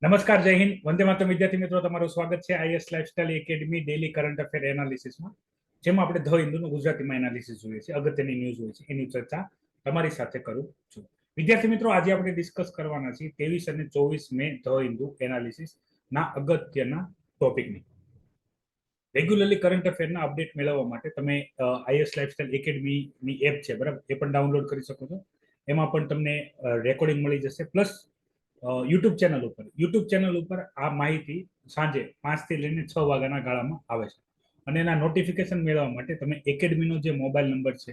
નમસ્કાર, જય હિન્દ, વંદે માતરમ. વિદ્યાર્થી મિત્રો, તમારું સ્વાગત છે IAS lifestyle academy daily current affair એનાલિસિસમાં, જેમાં આપણે ધ હિન્દુનું ગુજરાતીમાં એનાલિસિસ જોઈએ છે, અગત્યની ન્યૂઝ હોય છે, એની ચર્ચા તમારી સાથે કરું છું. વિદ્યાર્થી મિત્રો, આજે આપણે ડિસ્કસ કરવાના છીએ 23 અને 24 મે ધ હિન્દુ એનાલિસિસના અગત્યના ટોપિકની. રેગ્યુલરલી કરંટ અફેરના અપડેટ મેળવવા માટે તમે આઈએસ લાઇફસ્ટાઇલ એકેડમીની એપ છે, બરાબર, એ પણ ડાઉનલોડ કરી શકો છો. એમાં પણ તમને રેકોર્ડિંગ મળી જશે, પ્લસ યુટ્યુબ ચેનલ ઉપર આ માહિતી સાંજે 5 થી લઈને 6 વાગ્યાના ગાળામાં આવે છે. અને એના નોટિફિકેશન મેળવવા માટે તમે એકેડમીનો જે મોબાઈલ નંબર છે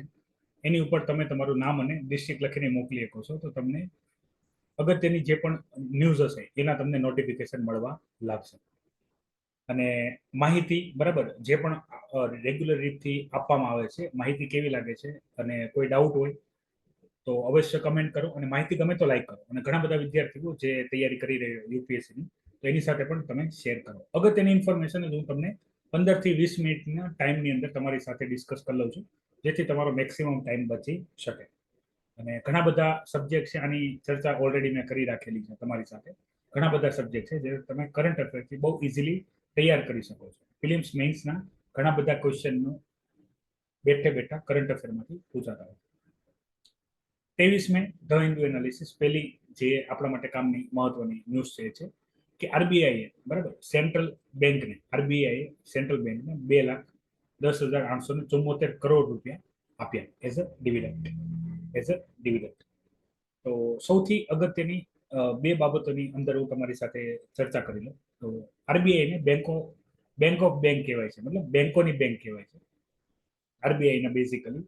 એની ઉપર તમે તમારું નામ અને ડિસ્ટ્રિક્ટ લખીને મોકલી શકો છો, તો તમને અગત્યની જે પણ ન્યૂઝ હશે એના તમને નોટિફિકેશન મળવા લાગશે. અને માહિતી, બરાબર, જે પણ રેગ્યુલર રીતથી આપવામાં આવે છે, માહિતી કેવી લાગે છે અને કોઈ ડાઉટ હોય તો અવશ્ય કમેન્ટ કરો, અને માહિતી ગમે તો લાઈક કરો. અને ઘણા બધા વિદ્યાર્થીઓ જે તૈયારી કરી રહ્યા યુપીએસસીની, તો એની સાથે પણ તમે શેર કરો. અગત્યની ઇન્ફોર્મેશન હું તમને 15 થી 20 મિનિટના ટાઈમની અંદર તમારી સાથે ડિસ્કસ કરી લઉં છું, જેથી તમારો મેક્સિમમ ટાઈમ બચી શકે. અને ઘણા બધા સબ્જેક્ટ છે, આની ચર્ચા ઓલરેડી મેં કરી રાખેલી છે તમારી સાથે. ઘણા બધા સબ્જેક્ટ છે જે તમે કરંટ અફેરથી બહુ ઇઝીલી તૈયાર કરી શકો છો. ફિલિમ્સ મેઇન્સના ઘણા બધા ક્વેશ્ચનનો બેઠે બેઠા કરંટ અફેરમાંથી પૂછાતા હોય. 23 મે ધ હિન્દુ એનાલિસિસ પહેલી જે આપણા માટે કામની મહત્વની ન્યૂઝ છે કે આરબીઆઈએ, બરાબર, આરબીઆઈએ સેન્ટ્રલ બેંકને 2,10,874 કરોડ રૂપિયા આપ્યા એઝ અ ડિવિડન્ડ. તો સૌથી અગત્યની બે બાબતોની અંદર હું તમારી સાથે ચર્ચા કરી લઉં. તો આરબીઆઈને બેંક ઓફ બેંક કહેવાય છે, મતલબ બેંકોની બેંક કહેવાય છે આરબીઆઈના. બેઝિકલી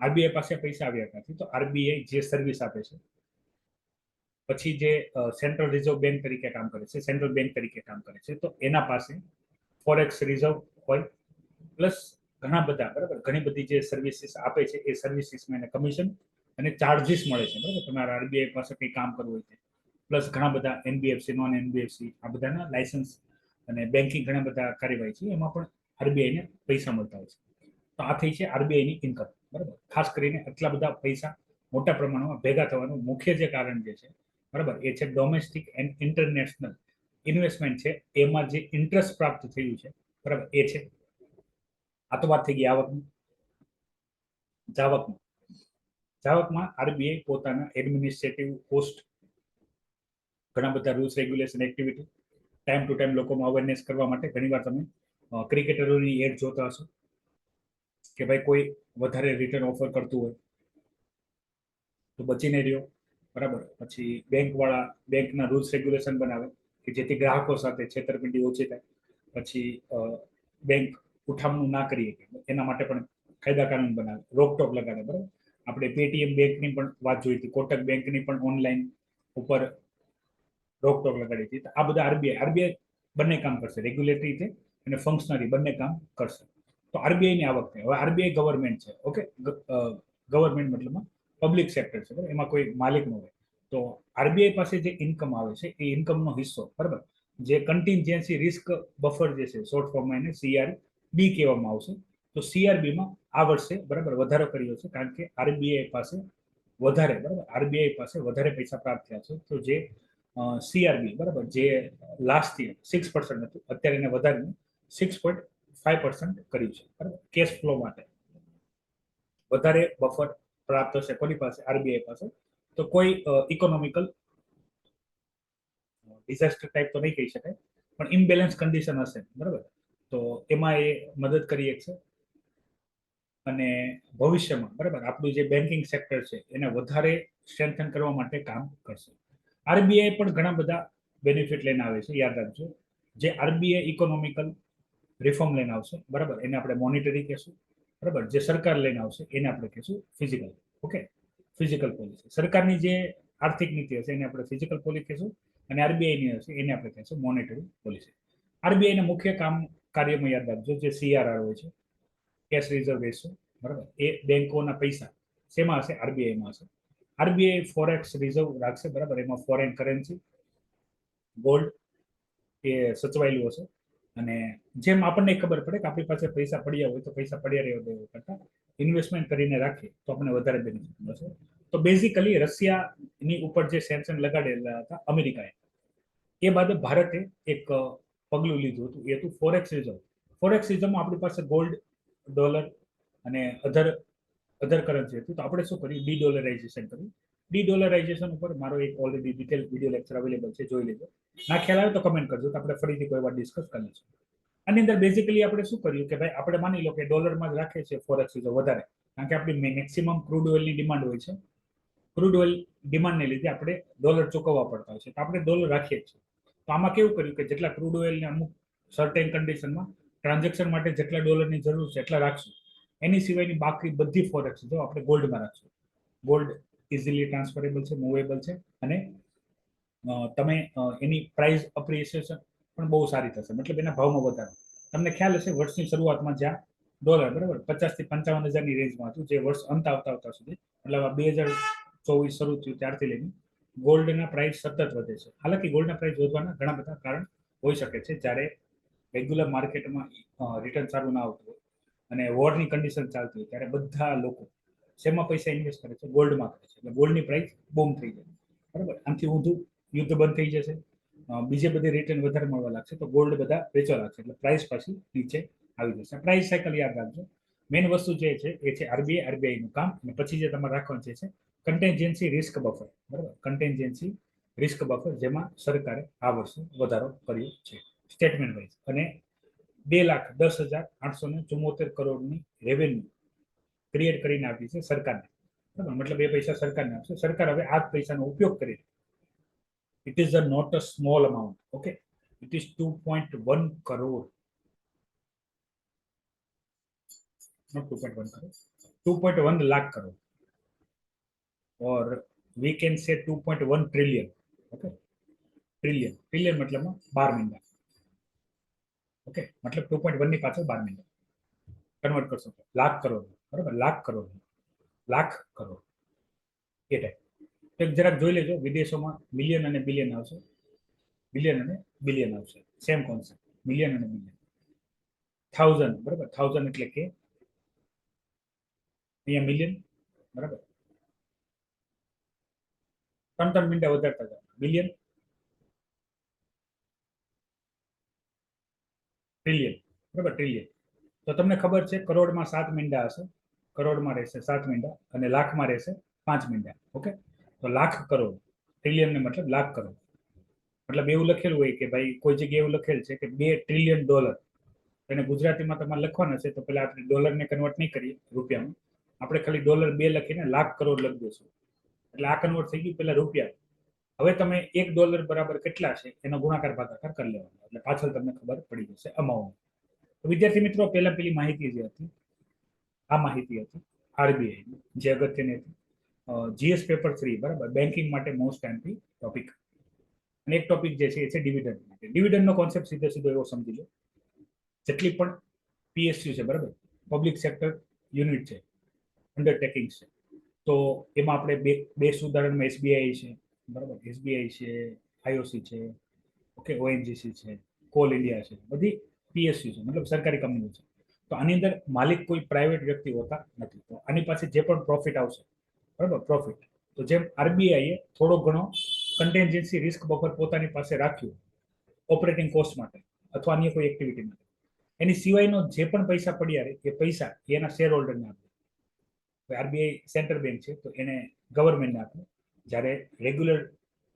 આરબીઆઈ પાસે પૈસા આવ્યા નથી, તો આરબીઆઈ જે સર્વિસ આપે છે, પછી જે સેન્ટ્રલ રિઝર્વ બેંક તરીકે કામ કરે છે, સેન્ટ્રલ બેંક તરીકે કામ કરે છે, તો એના પાસે ફોરેક્સ રિઝર્વ હોય, પ્લસ ઘણા બધા, બરાબર, ઘણી બધી જે સર્વિસીસ આપે છે એ સર્વિસીસમાં એને કમિશન અને ચાર્જિસ મળે છે, બરાબર. તમારા આરબીઆઈ પાસે કંઈ કામ કરવું હોય, પ્લસ ઘણા બધા એનબીએફસી, નોન એનબીએફસી, આ બધાના લાયસન્સ અને બેન્કિંગ ઘણા બધા કાર્યવાહી છે, એમાં પણ આરબીઆઈને પૈસા મળતા હોય છે. તો આ થઈ છે આરબીઆઈની ઇન્કમ, બરાબર. ખાસ કરીને આટલા બધા પૈસા મોટા પ્રમાણમાં ભેગા થવાનું મુખ્ય જે કારણ જે છે, બરાબર, એ છે ડોમેસ્ટિક એન્ડ ઇન્ટરનેશનલ ઇન્વેસ્ટમેન્ટ છે, એમાં જે ઇન્ટરેસ્ટ પ્રાપ્ત થયું છે, બરાબર, એ છે. આ તો વાત થઈ ગઈ જાવકમાં આરબીઆઈ પોતાના એડમિનિસ્ટ્રેટિવ કોસ્ટ, ઘણા બધા rules regulation activity, time to time લોકોમાં અવેરનેસ કરવા માટે ઘણીવાર તમે ક્રિકેટરોની એડ જોતા હશો કે ભાઈ કોઈ વધારે રિટર્ન ઓફર કરતું હોય તો બચીને રહ્યો, બરાબર. પછી બેંકના રૂલ્સ રેગ્યુલેશન બનાવે કે જેથી ગ્રાહકો સાથે છેતરપિંડી ઓછી થાય. પછી બેંક ઉઠામણું ના કરીએ એના માટે પણ કાયદા કાનૂન બનાવે, રોકટોક લગાડે, બરાબર. આપણે પેટીએમ બેંકની પણ વાત જોઈ હતી, કોટક બેંકની પણ ઓનલાઈન ઉપર રોકટોક લગાડી હતી. આ બધા આરબીઆઈ બંને કામ કરશે, રેગ્યુલેટરી રીતે અને ફંક્શનરી બંને કામ કરશે. તો આરબીઆઈની આવક થાય. હવે આરબીઆઈ ગવર્મેન્ટ છે, ઓકે, ગવર્મેન્ટ મતલબમાં પબ્લિક સેક્ટર છે, બરાબર, એમાં કોઈ માલિક ન હોય. તો આરબીઆઈ પાસે જે ઇન્કમ આવે છે એ ઇન્કમનો હિસ્સો, બરાબર, જે કન્ટિન્જન્સી રિસ્ક બફર જે છે, શોર્ટ ફોર્મમાં એને CRB કહેવામાં આવશે. તો CRBમાં આ વર્ષે, બરાબર, વધારો કર્યો છે, કારણ કે આરબીઆઈ પાસે વધારે પૈસા પ્રાપ્ત થયા છે. તો જે CRB, બરાબર, જે લાસ્ટ યર 6% હતું, અત્યારે એને વધારીને 6.5% કર્યું છે, બરાબર. કેશ ફ્લો માટે વધારે બફર પ્રાપ્ત થશે કોની પાસે? આરબીઆઈ પાસે. તો કોઈ ઇકોનોમિકલ ડિઝાસ્ટર ટાઈપ તો નહીં કહી શકાય, પણ ઇમ્બેલેન્સ કન્ડિશન હશે, બરાબર, તો એમાં એ મદદ કરી શકશે. અને ભવિષ્યમાં, બરાબર, આપણું જે બેન્કિંગ સેક્ટર છે એને વધારે સ્ટ્રેન્થન કરવા માટે કામ કરશે. આરબીઆઈ પણ ઘણા બધા બેનિફિટ લઈને આવે છે, યાદ રાખજો. જે આરબીઆઈ ઇકોનોમિકલ રિફોર્મ લઈને આવશે, બરાબર, એને આપણે મોનિટરી કહેશું, બરાબર. જે સરકાર લઈને આવશે એને આપણે કહેશું ફિઝિકલ, ઓકે, ફિઝિકલ પોલિસી. સરકારની જે આર્થિક નીતિ હશે એને આપણે ફિઝિકલ પોલિસી કહેશું, અને આરબીઆઈની હશે એને આપણે કહેશું મોનેટરી પોલિસી. આરબીઆઈના મુખ્ય કાર્યમાં યાદ રાખજો, જે CRR હોય છે, કેશ રિઝર્વ રેશિયો, બરાબર, એ બેંકોના પૈસા શેમાં હશે? આરબીઆઈમાં હશે. આરબીઆઈ ફોરેક્સ રિઝર્વ રાખશે, બરાબર, એમાં ફોરેન કરન્સી, ગોલ્ડ એ સચવાયેલું હશે. અને જેમ આપણને ખબર પડે કે આપણી પાસે પૈસા પડ્યા હોય તો પૈસા પડ્યા રહેવા દેવા કરતા ઇન્વેસ્ટમેન્ટ કરીને રાખીએ તો આપણને વધારે બેનિફિટ મળશે. તો બેઝિકલી રશિયાની ઉપર જે સેન્કશન લગાડેલા હતા અમેરિકાએ, એ બાદ ભારતે એક પગલું લીધું હતું, એ હતું ફોરેક્સ રિઝર્વ. ફોરેક્સ રિઝર્વમાં આપણી પાસે ગોલ્ડ, ડોલર અને અધર કરન્સી હતું. તો આપણે શું કર્યું, ડી ડોલરાઇઝેશન કર્યું. ડી ડોલરાઇઝેશન ઉપર મારો એક already detail video lecture available છે, જોઈ લેજો. ના ખ્યાલ આવે તો કમેન્ટ કરજો, તો આપણે ફરીથી કોઈ વાર ડિસ્કસ કરી લઈશું. આની અંદર બેઝિકલી આપણે શું કર્યું કે ભાઈ આપણે માની લો કે ડોલરમાં જ રાખે છે ફોરેક્સ રિઝર્વ વધારે, કારણ કે આપણી મેક્સિમમ ક્રૂડ ઓઇલની ડિમાન્ડ હોય છે. ક્રૂડ ઓઇલ ડિમાન્ડને લીધે આપણે ડોલર ચૂકવવા પડતા હોય છે, તો આપણે ડોલર રાખીએ છીએ. તો આમાં કેવું કર્યું કે જેટલા ક્રૂડ ઓઇલને અમુક સર્ટેન કન્ડિશનમાં ટ્રાન્ઝેક્શન માટે જેટલા ડોલરની જરૂર છે એટલા રાખશું. એની સિવાયની બાકી બધી ફોરેક્સ જો આપણે ગોલ્ડમાં રાખશું. ગોલ્ડ ઇઝીલી ટ્રાન્સફરેબલ છે, મૂવેબલ છે, અને તમે એની પ્રાઇસ અપ્રિસિએશન પણ બહુ સારી થશે, મતલબ એના ભાવમાં વધારો. તમને ખ્યાલ હશે વર્ષની શરૂઆતમાં જ્યાં ડોલર બરાબર 50,000 થી 55,000ની રેન્જમાં હતું, જે વર્ષ અંત આવતા સુધી મતલબ 2024 શરૂ થયું ત્યારથી લઈને ગોલ્ડના પ્રાઇસ સતત વધે છે. હાલાકી ગોલ્ડના પ્રાઇસ વધવાના ઘણા બધા કારણ હોઈ શકે છે. જ્યારે રેગ્યુલર માર્કેટમાં રિટર્ન સારું ના આવતું હોય અને વોરની કન્ડિશન ચાલતી હોય ત્યારે બધા લોકો શેમાં પૈસા ઇન્વેસ્ટ કરે છે, ગોલ્ડમાં કરે છે. એટલે ગોલ્ડની પ્રાઇસ બૂમ થઈ જાય બરાબર. આનાથી ઊંધું યુદ્ધ બંધ થઈ જશે, બીજે બધી રિટર્ન વધારે મળવા લાગશે, તો ગોલ્ડ બધા વેચવા લાગશે, એટલે પ્રાઇસ પાછી નીચે આવી જશે. પ્રાઇસ સાયકલ યાદ રાખજો. મેઇન વસ્તુ જે છે એ છે આરબીઆઈ નું કામ. અને પછી જે તમારે રાખવાનું છે કન્ટેન્જન્સી રિસ્ક બફર બરાબર. કન્ટેન્જન્સી રિસ્ક બફર, જેમાં સરકારે આ વર્ષે વધારો કર્યો છે સ્ટેટમેન્ટ વાઇઝ, અને 2,10,874 કરોડની રેવન્યુ ક્રિએટ કરીને આપી છે સરકારને બરાબર. મતલબ એ પૈસા સરકારને આપશે. સરકાર હવે આ પૈસાનો ઉપયોગ કરી, it is a not a small amount, okay, it is 2.1 crore, not 2.1 crore, 2.1 lakh crore, or we can say 2.1 trillion, okay. Trillion મતલબમાં 12 મહિના, ઓકે, મતલબ 2.1 ની પાછળ 12 મહિના કન્વર્ટ કરશો લાખ કરોડ બરાબર. લાખ કરોડ એ ટાઈપ. તો જરાક જોઈ લેજો, વિદેશોમાં મિલિયન અને બિલિયન આવશે, બિલિયન અને બિલિયન આવશે, સેમ કોન્સેપ્ટ, મિલિયન અને બિલિયન. 1000 બરાબર, 1000 એટલે કે અહીંયા મિલિયન બરાબર, 3 મિનિટે વધારતા જાઓ, બિલિયન, ટ્રિલિયન બરાબર, ટ્રિલિયન. તો તમને ખબર છે કરોડમાં 7 મીંડા હશે, કરોડમાં રહેશે 7 મીંડા અને લાખમાં રહેશે 5 મીંડા, ઓકે. તો લાખ કરોડ, ટ્રિલિયન ને મતલબ લાખ કરોડ. મતલબ એવું લખેલું હોય કે ભાઈ કોઈ જગ્યાએ એવું લખેલ છે કે $2 ટ્રિલિયન, એને ગુજરાતીમાં તમારે લખવાના છે તો પેલા આપણે ડોલરને કન્વર્ટ નહીં કરીએ રૂપિયામાં, આપણે ખાલી $2 લખીને લાખ કરોડ લખી દઈશું, એટલે આ કન્વર્ટ થઈ ગયું પેલા રૂપિયા. હવે તમે $1 બરાબર કેટલા છે એનો ગુણાકાર ભાગાકાર કરી લેવાનો, એટલે પાછળ તમને ખબર પડી જશે અમાઉન્ટ. તો વિદ્યાર્થી મિત્રો, પેલી માહિતી જે હતી આ માહિતી હતી આરબીઆઈ જે અગત્યની હતી. જીએસ પેપર 3 બરાબર, બેન્કિંગ માટે મોસ્ટ ટાઈમથી ટોપિક. અને એક ટોપિક જે છે એ છે ડિવિડન્ડ માટે. ડિવિડન્ડનો કોન્સેપ્ટ સીધો એવો સમજી લો, જેટલી પણ પીએસયુ છે બરાબર, પબ્લિક સેક્ટર યુનિટ છે, અંડરટેકિંગ છે, તો એમાં આપણે બેસ્ટ ઉદાહરણમાં એસબીઆઈ છે બરાબર, એસબીઆઈ છે, આઈઓસી છે, ઓકે, ઓએનજીસી છે, કોલ ઇન્ડિયા છે, બધી પીએસયુ છે, મતલબ સરકારી કંપનીઓ છે. તો આની અંદર માલિક કોઈ પ્રાઇવેટ વ્યક્તિ હોતા નથી. તો આની પાસે જે પણ પ્રોફિટ આવશે બરાબર, પ્રોફિટ, તો જેમ આરબીઆઈએ થોડો ઘણો કન્ટેન્જન્સી રિસ્ક બફર પોતાની પાસે રાખ્યું ઓપરેટિંગ કોસ્ટ માટે અથવા અન્ય કોઈ એક્ટિવિટી માટે, એની સિવાયનો જે પણ પૈસા પડ્યા રહે એ પૈસા એના શેર હોલ્ડરને આપે. આરબીઆઈ સેન્ટ્રલ બેંક છે તો એને ગવર્મેન્ટને આપે, જ્યારે રેગ્યુલર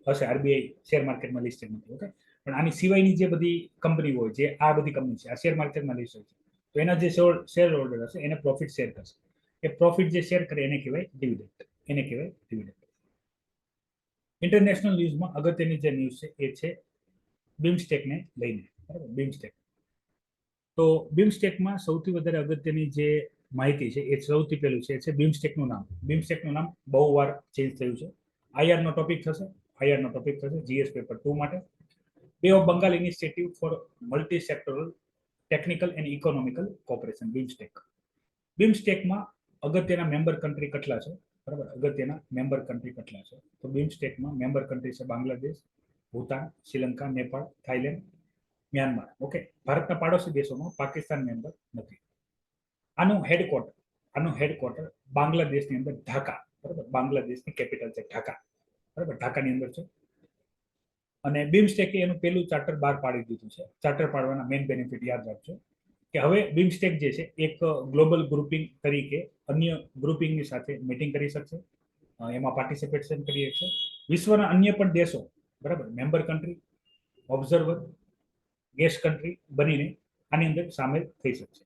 હશે આરબીઆઈ શેર માર્કેટમાં લિસ્ટેડ નથી, ઓકે. પણ આની સિવાયની જે બધી કંપની હોય, જે આ બધી કંપની છે આ શેર માર્કેટમાં લિસ્ટેડ છે, તો એના જે શેર હોલ્ડર હશે એને પ્રોફિટ શેર કરશે. એ પ્રોફિટ જે શેર કરે એને કહેવાય ડિવિડન્ડ, એને કહેવાય ડિવિડન્ડ. ઇન્ટરનેશનલ ન્યૂઝમાં અગત્યની જે ન્યૂઝ છે એ છે બિમસ્ટેકને લઈને બરાબર. બિમસ્ટેક, તો બિમસ્ટેકમાં સૌથી વધારે અગત્યની જે માહિતી છે એ સૌથી પહેલું છે બિમસ્ટેકનું નામ. બિમસ્ટેકનું નામ બહુ વાર ચેન્જ થયું છે. આઈઆરનો ટોપિક થશે, આઈઆરનો ટોપિક થશે જીએસ પેપર 2 માટે. Bay of Bengal initiative for multi sectoral technical and economical cooperation, BIMSTEC. બિમસ્ટેકમાં અગત્યના મેમ્બર કન્ટ્રી કેટલા છે બરાબર, અગત્યના મેમ્બર કન્ટ્રી કેટલા છે, તો બિમસ્ટેકમાં મેમ્બર કન્ટ્રી છે Bangladesh, Bhutan, Sri Lanka, Nepal, Thailand, Myanmar, okay. ભારતના પાડોશી દેશોમાં પાકિસ્તાન મેમ્બર નથી. આનું હેડક્વાર્ટર બાંગ્લાદેશની અંદર ઢાકા બરાબર, બાંગ્લાદેશની કેપિટલ છે ઢાકા બરાબર, ઢાકાની અંદર છે. અને બીમસ્ટેકે એનું પહેલું ચાર્ટર બહાર પાડી દીધું છે. ચાર્ટર પાડવાના મેઇન બેનિફિટ યાદ રાખજો કે હવે બીમસ્ટેક જે છે એક ગ્લોબલ ગ્રુપિંગ તરીકે અન્ય ગ્રુપિંગની સાથે મીટિંગ કરી શકશે, એમાં પાર્ટિસિપેશન કરી શકશે. વિશ્વના અન્ય પણ દેશો, બરાબર, member country, observer, guest country બનીને આની અંદર સામેલ થઈ શકશે.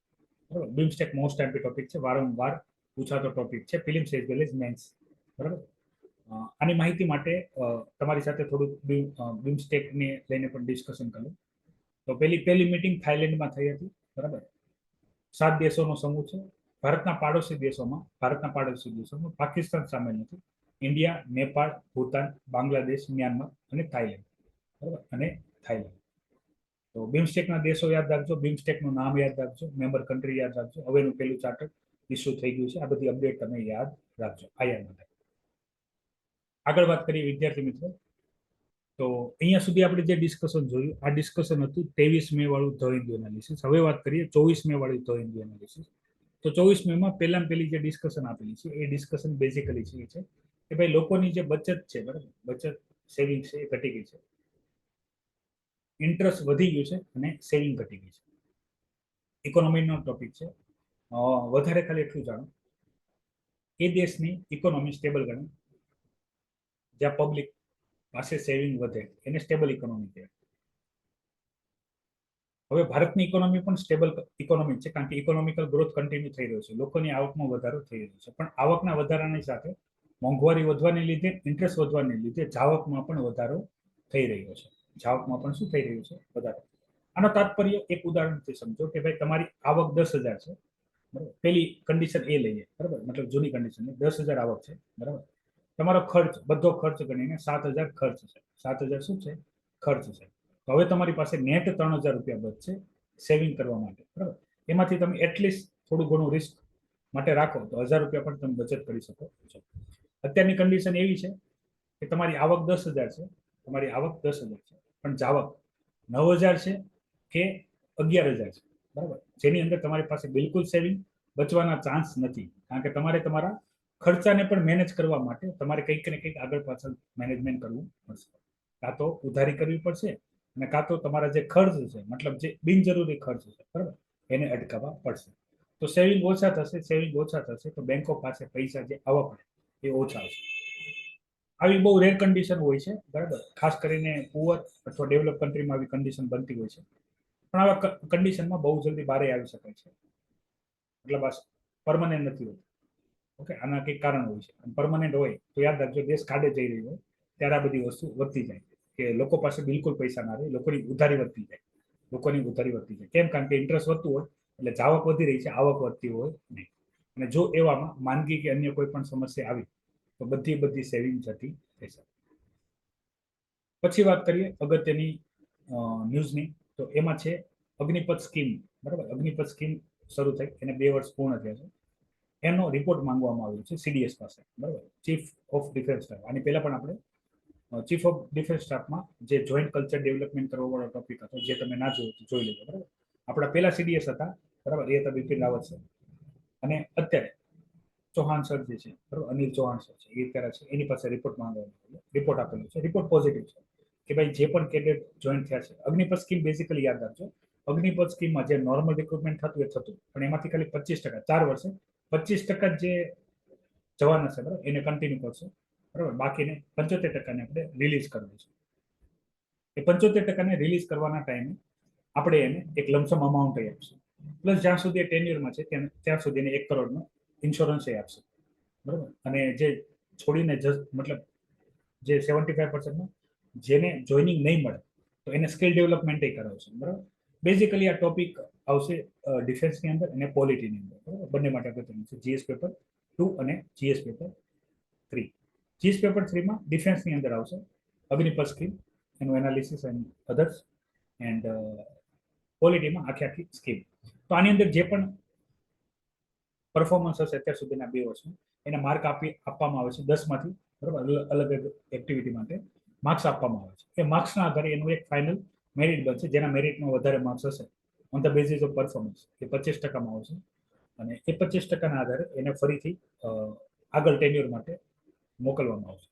બરાબર, બીમસ્ટેક મોસ્ટ ટાઈમ્પી ટોપિક છે, વારંવાર પૂછાતો ટોપિક છે, films as well as mains. બરાબર, આની માહિતી માટે તમારી સાથે થોડુંક બીમસ્ટેકને લઈને પણ ડિસ્કશન કર્યું. તો પહેલી મીટિંગ થાઈલેન્ડમાં થઈ હતી. બરાબર, 7 દેશોનો સમૂહ છે. ભારતના પાડોશી દેશોમાં પાકિસ્તાન સામેલ નથી, ઇન્ડિયા, નેપાળ, ભૂતાન, બાંગ્લાદેશ, મ્યાનમાર અને થાઈલેન્ડ. બરાબર, અને થાઈલેન્ડ. તો બીમસ્ટેકના દેશો યાદ રાખજો, બીમસ્ટેકનું નામ યાદ રાખજો, મેમ્બર કન્ટ્રી યાદ રાખજો. હવેનું પહેલું ચાર્ટર ઇસ્યુ થઈ ગયું છે. આ બધી અપડેટ તમે યાદ રાખજો આયા માટે. આગળ વાત કરીએ વિદ્યાર્થી મિત્રો, તો અહીંયા સુધી આપણે જે ડિસ્કશન જોયું, આ ડિસ્કશન હતું 23 મે વાળું ધ હિન્દુ એનાલિસિસ. હવે વાત કરીએ 24 મે વાળું ધ હિન્દુ એનાલિસિસ. તો 24 મેમાં પહેલી જે ડિસ્કશન આપેલી છે એ ડિસ્કશન બેઝિકલી છે કે ભાઈ લોકોની જે બચત છે, બરાબર, બચત સેવિંગ છે એ ઘટી ગઈ છે, ઇન્ટરેસ્ટ વધી ગયું છે અને સેવિંગ ઘટી ગઈ છે. ઇકોનોમીનો ટોપિક છે. વધારે ખાલી એટલું જાણો, એ દેશની ઇકોનોમી સ્ટેબલ ગણે જ્યાં પબ્લિક પાસે સેવિંગ વધે, એને સ્ટેબલ ઇકોનોમી કહેવાય. હવે ભારતની ઇકોનોમી પણ સ્ટેબલ ઇકોનોમી છે, કારણ કે ઇકોનોમિકલ ગ્રોથ કન્ટિન્યુ થઈ રહ્યો છે, લોકોની આવકમાં વધારો થઈ રહ્યો છે. પણ આવકના વધારાની સાથે મોંઘવારી વધવાને લીધે, ઇન્ટરેસ્ટ વધવાને લીધે જાવકમાં પણ વધારો થઈ રહ્યો છે. જાવકમાં પણ શું થઈ રહ્યું છે? વધારો. આનો તાત્પર્ય એક ઉદાહરણથી સમજો કે ભાઈ તમારી આવક 10,000 છે. બરાબર, પેલી કન્ડિશન એ લઈએ, બરાબર, મતલબ જૂની કન્ડિશન 10,000 આવક છે. બરાબર, તમારો ખર્ચ, બધો ખર્ચ ગણીને 7,000 ખર્ચ છે. 7,000 શું છે? ખર્ચ છે. તો હવે તમારી પાસે નેટ 3,000 રૂપિયા બચશે સેવિંગ કરવા માટે. બરાબર, એમાંથી તમે એટલીસ્ટ થોડું ઘણું રિસ્ક માટે રાખો તો 1,000 રૂપિયા પણ તમે બચત કરી શકો છો. અત્યારની કન્ડિશન એવી છે કે તમારી આવક 10,000 છે, તમારી આવક 10,000 છે, પણ જાવક 9,000 છે કે 11,000 છે. બરાબર, જેની અંદર તમારી પાસે બિલકુલ સેવિંગ બચવાના ચાન્સ નથી, કારણ કે તમારે તમારા ખર્ચાને પણ મેનેજ કરવા માટે તમારે કંઈક ને કંઈક આગળ પાછળ મેનેજમેન્ટ કરવું પડશે. કાં તો ઉધારી કરવી પડશે અને કાં તો તમારા જે ખર્ચ છે, મતલબ જે બિનજરૂરી ખર્ચ છે, બરાબર, એને અટકાવવા પડશે. તો સેવિંગ ઓછા થશે તો બેંકો પાસે પૈસા જે આવવા પડે એ ઓછા આવશે. આવી બહુ રેર કન્ડિશન હોય છે, બરાબર, ખાસ કરીને પુઅર અથવા ડેવલપ કન્ટ્રીમાં આવી કન્ડિશન બનતી હોય છે. પણ આવા કન્ડિશનમાં બહુ જલ્દી બહાર આવી શકાય છે, મતલબ આ પરમનન્ટ નથી હોતું. ઓકે, આના કંઈક કારણ હોય છે. પરમનન્ટ હોય તો યાદ રાખજો, દેશ કાઢે જઈ રહ્યો હોય ત્યારે આ બધી વસ્તુ વધતી જાય કે લોકો પાસે બિલકુલ પૈસા ના રહે, લોકોની ઉધારી વધતી જાય. કેમ? કારણ કે ઇન્ટરેસ્ટ વધતું હોય એટલે જાવક વધી રહી છે, આવક વધતી હોય નહીં. અને જો એવામાં માંદગી કે અન્ય કોઈ પણ સમસ્યા આવી તો બધી સેવિંગ જતી થઈ શકે. પછી વાત કરીએ અગત્યની ન્યૂઝની, તો એમાં છે અગ્નિપથ સ્કીમ. બરાબર, અગ્નિપથ સ્કીમ શરૂ થઈ એને 2 વર્ષ પૂર્ણ થયા છે. એનો રિપોર્ટ માંગવામાં આવ્યો છે સીડીએસ પાસે. બરાબર, ચીફ ઓફ ડિફેન્સ સ્ટાફ. આની પહેલા પણ આપણે ચીફ ઓફ ડિફેન્સ સ્ટાફમાં જે જોઈન્ટ કલ્ચર ડેવલપમેન્ટ કરવા વાળો ટોપિક હતો, જે તમે ના જોયું તો જોઈ લેજો. બરાબર, આપણા પહેલા સીડીએસ હતા, બરાબર, એ હતા બિપિન રાવત છે. અને અત્યારે ચૌહાણ સર જે છે, બરાબર, અનિલ ચૌહાણ સર છે, એ અત્યારે છે, એની પાસે રિપોર્ટ માંગવાનો રિપોર્ટ આપેલો છે. રિપોર્ટ પોઝિટિવ છે કે ભાઈ જે પણ કેડેટ જોઈન્ટ થયા છે. અગ્નિપથ સ્કીમ બેઝિકલી યાદ રાખજો, અગ્નિપથ સ્કીમમાં જે નોર્મલ રિક્રુટમેન્ટ થતું એ થતું, પણ એમાંથી ખાલી 25%, 4 વર્ષે 25% જે જવાન હશે, બરાબર, એને કન્ટિન્યુ કરશે. બરાબર, બાકીને 75% આપણે રિલીઝ કરવું છે. એ 75% રિલીઝ કરવાના ટાઈમે આપણે એને એક લમસમ અમાઉન્ટ આપશું, પ્લસ જ્યાં સુધી ટેન્યુરમાં છે ત્યાં સુધી 1 કરોડનો ઇન્સ્યોરન્સ આપશે. બરાબર, અને જે છોડીને મતલબ જે 75% જેને જોઈનિંગ નહીં મળે તો એને સ્કિલ ડેવલપમેન્ટ કરાવશે. બરાબર, બેઝિકલી આ ટોપિક આવશે ડિફેન્સની અંદર અને પોલિટીની અંદર. બરાબર, બંને માટે અગત્યનું છે. જીએસ પેપર 2 અને જીએસ પેપર 3. જીએસ પેપર 3માં ડિફેન્સની અંદર આવશે અગ્નિપથ સ્કીમ, એનું એનાલિસિસ એન્ડ અધર્સ, એન્ડ પોલિટીમાં આખી સ્કીમ. તો આની અંદર જે પણ પરફોર્મન્સ હશે અત્યાર સુધીના 2 વર્ષમાં એને માર્ક આપવામાં આવે છે 10માંથી. બરાબર, અલગ અલગ એક્ટિવિટી માટે માર્ક્સ આપવામાં આવે છે. એ માર્ક્સના આધારે એનું એક ફાઇનલ મેરિટ બનશે, જેના મેરિટમાં વધારે માર્ક્સ હશે on the basis of performance એ 25%માં આવશે. અને એ 25%ના આધારે એને ફરીથી આગળ ટેન્યુર માટે મોકલવામાં આવશે.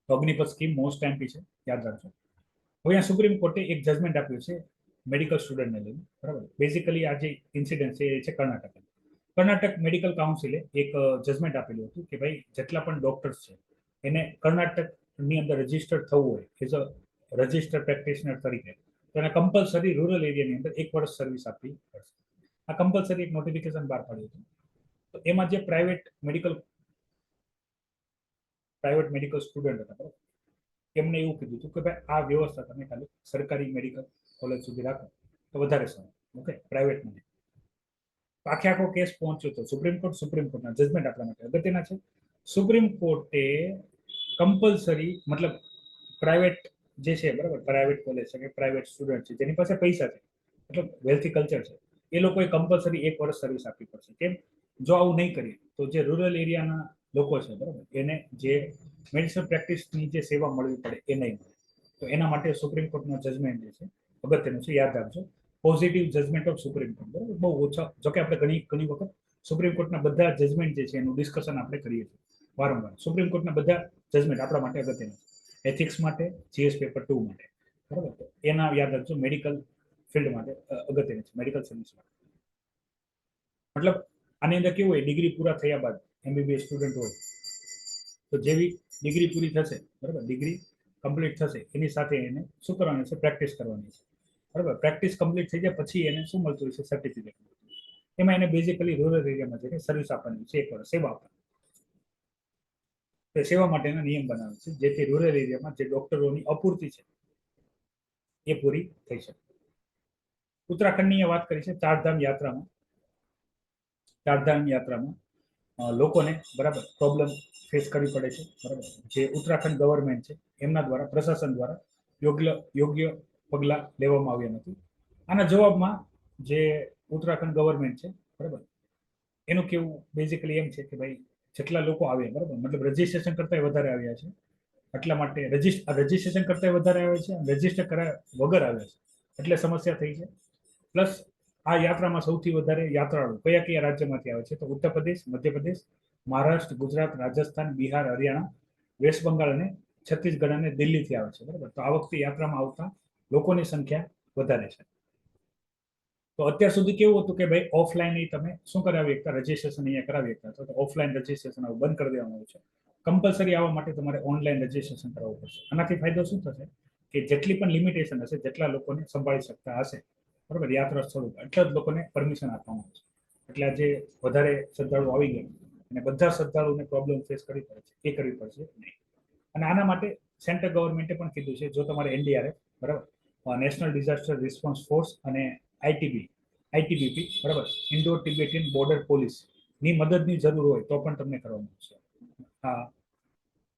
અગ્નિપથ સ્કીમ મોસ્ટ ટાઈમ્પી છે, યાદ રાખજો. હવે અહીંયા સુપ્રીમ કોર્ટે એક જજમેન્ટ આપ્યું છે મેડિકલ સ્ટુડન્ટને લઈને, બરાબર. બેઝિકલી આ જે ઇન્સિડન્ટ છે એ છે કર્ણાટક મેડિકલ કાઉન્સિલે એક જજમેન્ટ આપેલું હતું કે ભાઈ જેટલા પણ ડોક્ટર્સ છે એને કર્ણાટકની અંદર રજીસ્ટર્ડ થવું હોય એઝ અ રજીસ્ટર્ડ પ્રેક્ટિશનર તરીકે, તો એને કમ્પલસરી રૂરલ એરિયાની અંદર 1 વર્ષ સર્વિસ આપવી પડશે. આ કમ્પલસરી એક નોટિફિકેશન બહાર પાડ્યું હતું. તો એમાં જે પ્રાઇવેટ મેડિકલ સ્ટુડન્ટ હતા, બરાબર, એમને એવું કીધું હતું કે ભાઈ આ વ્યવસ્થા તમે ખાલી સરકારી મેડિકલ કોલેજ સુધી રાખો તો વધારે સારું, ઓકે, પ્રાઇવેટમાં નહીં. આખે આખો કેસ પહોંચ્યો હતો સુપ્રીમ કોર્ટના જજમેન્ટ આપણા માટે અગત્યના છે. સુપ્રીમ કોર્ટે કમ્પલસરી મતલબ પ્રાઇવેટ જે છે, બરાબર, પ્રાઇવેટ કોલેજ છે કે પ્રાઇવેટ સ્ટુડન્ટ છે જેની પાસે પૈસા છે, મતલબ વેલ્થી કલ્ચર છે, એ લોકોએ કમ્પલસરી 1 વર્ષ સર્વિસ આપવી પડશે. કેમ? જો આવું નહીં કરીએ તો જે રૂરલ એરિયાના લોકો છે, બરાબર, એને જે મેડિસિનલ પ્રેક્ટિસની જે સેવા મળવી પડે એ નહીં મળે. તો એના માટે સુપ્રીમ કોર્ટનો જજમેન્ટ જે છે અગત્યનું છે, યાદ રાખજો. Positive judgment of Supreme Court, બરાબર, બહુ ઓછા. જોકે આપણે ઘણી વખત સુપ્રીમ કોર્ટના બધા જજમેન્ટ જે છે એનું ડિસ્કશન આપણે કરીએ છીએ વારંવાર. સુપ્રીમ કોર્ટના બધા જજમેન્ટ આપણા માટે અગત્યના છે, એથિક્સ માટે, જીએસ પેપર 2 માટે, બરાબર. તો એના યાદ રાખજો, મેડિકલ ફિલ્ડ માટે અગત્યનું છે, મેડિકલ સર્વિસ માટે. મતલબ આની અંદર કેવું હોય, ડિગ્રી પૂરા થયા બાદ એમબીબીએસ સ્ટુડન્ટ હોય તો જેવી ડિગ્રી પૂરી થશે, બરાબર, ડિગ્રી કમ્પ્લીટ થશે એની સાથે એને શું કરવાનું છે, પ્રેક્ટિસ કરવાની છે, બરાબર. પ્રેક્ટિસ કમ્પ્લીટ થઈ જાય પછી એને શું મળતું હોય છે, સર્ટિફિકેટ. એમાં એને બેઝિકલી રૂરલ એરિયામાં જઈને સર્વિસ આપવાની છે, સેવા આપવાની. સેવા માટેના નિયમ બનાવે છે જેથી રૂરલ એરિયામાં જે ડોક્ટરોની અપૂરતી છે એ પૂરી થઈ શકે. ઉત્તરાખંડની વાત કરી છે. ચારધામ યાત્રામાં લોકોને, બરાબર, પ્રોબ્લેમ ફેસ કરવી પડે છે, બરાબર. જે ઉત્તરાખંડ ગવર્મેન્ટ છે એમના દ્વારા, પ્રશાસન દ્વારા યોગ્ય પગલાં લેવામાં આવ્યા નથી. આના જવાબમાં જે ઉત્તરાખંડ ગવર્મેન્ટ છે, બરાબર, એનું કેવું બેઝિકલી એમ છે કે ભાઈ જેટલા લોકો આવ્યા, બરાબર, મતલબ રજીસ્ટ્રેશન કરતા વધારે આવ્યા છે, એટલા માટે રજીસ્ટ્રેશન કરતા વધારે આવે છે, રજીસ્ટર કરાયા વગર આવ્યા છે એટલે સમસ્યા થઈ છે. પ્લસ આ યાત્રામાં સૌથી વધારે યાત્રાળુ કયા રાજ્યમાંથી આવે છે? તો ઉત્તર પ્રદેશ, મધ્યપ્રદેશ, મહારાષ્ટ્ર, ગુજરાત, રાજસ્થાન, બિહાર, હરિયાણા, વેસ્ટ બંગાળ અને છત્તીસગઢ અને દિલ્હીથી આવે છે, બરાબર. તો આ વખતે યાત્રામાં આવતા લોકોની સંખ્યા વધારે છે. તો અત્યાર સુધી કેવું હતું કે ભાઈ ઓફલાઈન તમે શું કરાવી શકતા, રજીસ્ટ્રેશન અહીંયા કરાવી શકતા, તો ઓફલાઈન રજીસ્ટ્રેશન બંધ કરી દેવામાં આવ્યું છે. કમ્પલસરી આવવા માટે તમારે ઓનલાઈન રજીસ્ટ્રેશન કરાવવું પડશે. આનાથી ફાયદો શું થશે કે જેટલી પણ લિમિટેશન હશે, જેટલા લોકોને સંભાળી શકતા હશે, બરાબર, યાત્રા સ્થળ એટલા જ લોકોને પરમિશન આપવામાં આવશે. એટલે આજે વધારે શ્રદ્ધાળુ આવી ગયા અને બધા શ્રદ્ધાળુને પ્રોબ્લેમ ફેસ કરવી પડે છે, એ કરવી પડશે નહીં. અને આના માટે સેન્ટ્રલ ગવર્મેન્ટે પણ કીધું છે, જો તમારે એનડીઆરએફ, બરાબર, નેશનલ ડિઝાસ્ટર રિસ્પોન્સ ફોર્સ અને આઈટીબીપી, બરાબર, ઇન્ડો ટિબેટિયન બોર્ડર પોલીસ ની મદદની જરૂર હોય તો પણ તમને કરવાનું છે. હા,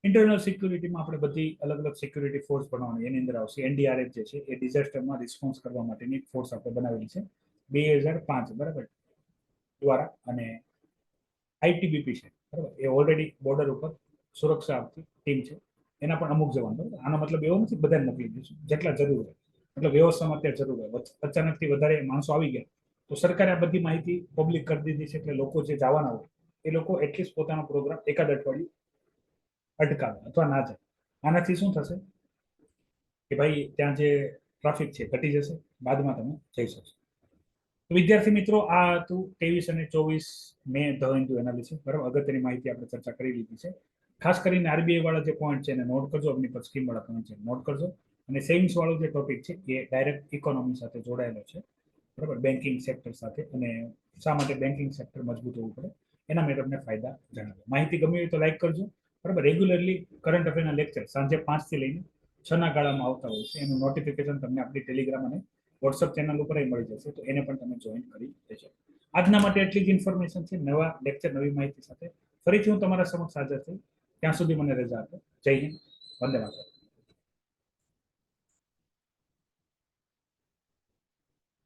ઇન્ટરનલ સિક્યુરિટીમાં આપણે બધી અલગ અલગ સિક્યુરિટી ફોર્સ બનાવવાની, એની અંદર આવશે એનડીઆરએફ જે છે એ ડિઝાસ્ટરમાં રિસ્પોન્સ કરવા માટેની ફોર્સ આપણે બનાવેલી છે 2005, બરાબર, દ્વારા. અને આઈટીબીપી છે, બરાબર, એ ઓલરેડી બોર્ડર ઉપર સુરક્ષા આપતી ટીમ છે, એના પણ અમુક જવાન, બરાબર. આનો મતલબ એવો નથી બધાને મોકલી દઈશું, જેટલા જરૂર હોય, મતલબ વ્યવસ્થામાં અત્યારે જરૂર હોય. અચાનકથી વધારે માણસો આવી ગયા તો સરકારે આ બધી માહિતી પબ્લિક કરી દીધી છે, એટલે લોકો જે જવાના હોય એ લોકો એટલીસ્ટ પોતાનો પ્રોગ્રામ એકાદ અઠવાડિયું અટકાવે અથવા ના જાય. આનાથી શું થશે કે ભાઈ ત્યાં જે ટ્રાફિક છે ઘટી જશે, બાદમાં તમે જઈ શકશો. વિદ્યાર્થી મિત્રો, આ હતું 23 અને 24 મે ધ હિન્દુ એનાલિસિસ, બરાબર. અગત્યની માહિતી આપણે ચર્ચા કરી લીધી છે. ખાસ કરીને આરબીઆઈ વાળા જે પોઈન્ટ છે એને નોટ કરજો, અગ્નિપથ સ્કીમ વાળા પોઈન્ટ છે નોટ કરજો. અને સેવિંગ્સ વાળો જે ટોપિક છે એ ડાયરેક્ટ ઇકોનોમી સાથે જોડાયેલો છે, બરાબર, બેન્કિંગ સેક્ટર સાથે. અને શા માટે બેન્કિંગ સેક્ટર મજબૂત હોવું પડે એના મેં તમને ફાયદા જણાવ્યા. માહિતી ગમી હોય તો લાઈક કરજો, બરાબર. રેગ્યુલરલી કરંટ અફેરના લેક્ચર સાંજે 5 થી લઈને 6 ના ગાળામાં આવતા હોય છે. એનું નોટિફિકેશન તમને આપણી ટેલિગ્રામ અને વોટ્સઅપ ચેનલ ઉપર મળી જશે, તો એને પણ તમે જોઈન કરી દેજો. આજના માટે એટલી જ ઇન્ફોર્મેશન છે. નવા લેક્ચર, નવી માહિતી સાથે ફરીથી હું તમારા સમક્ષ હાજર થઈ. ત્યાં સુધી મને રજા આપો. જય હિન્દ, વંદે માતરમ.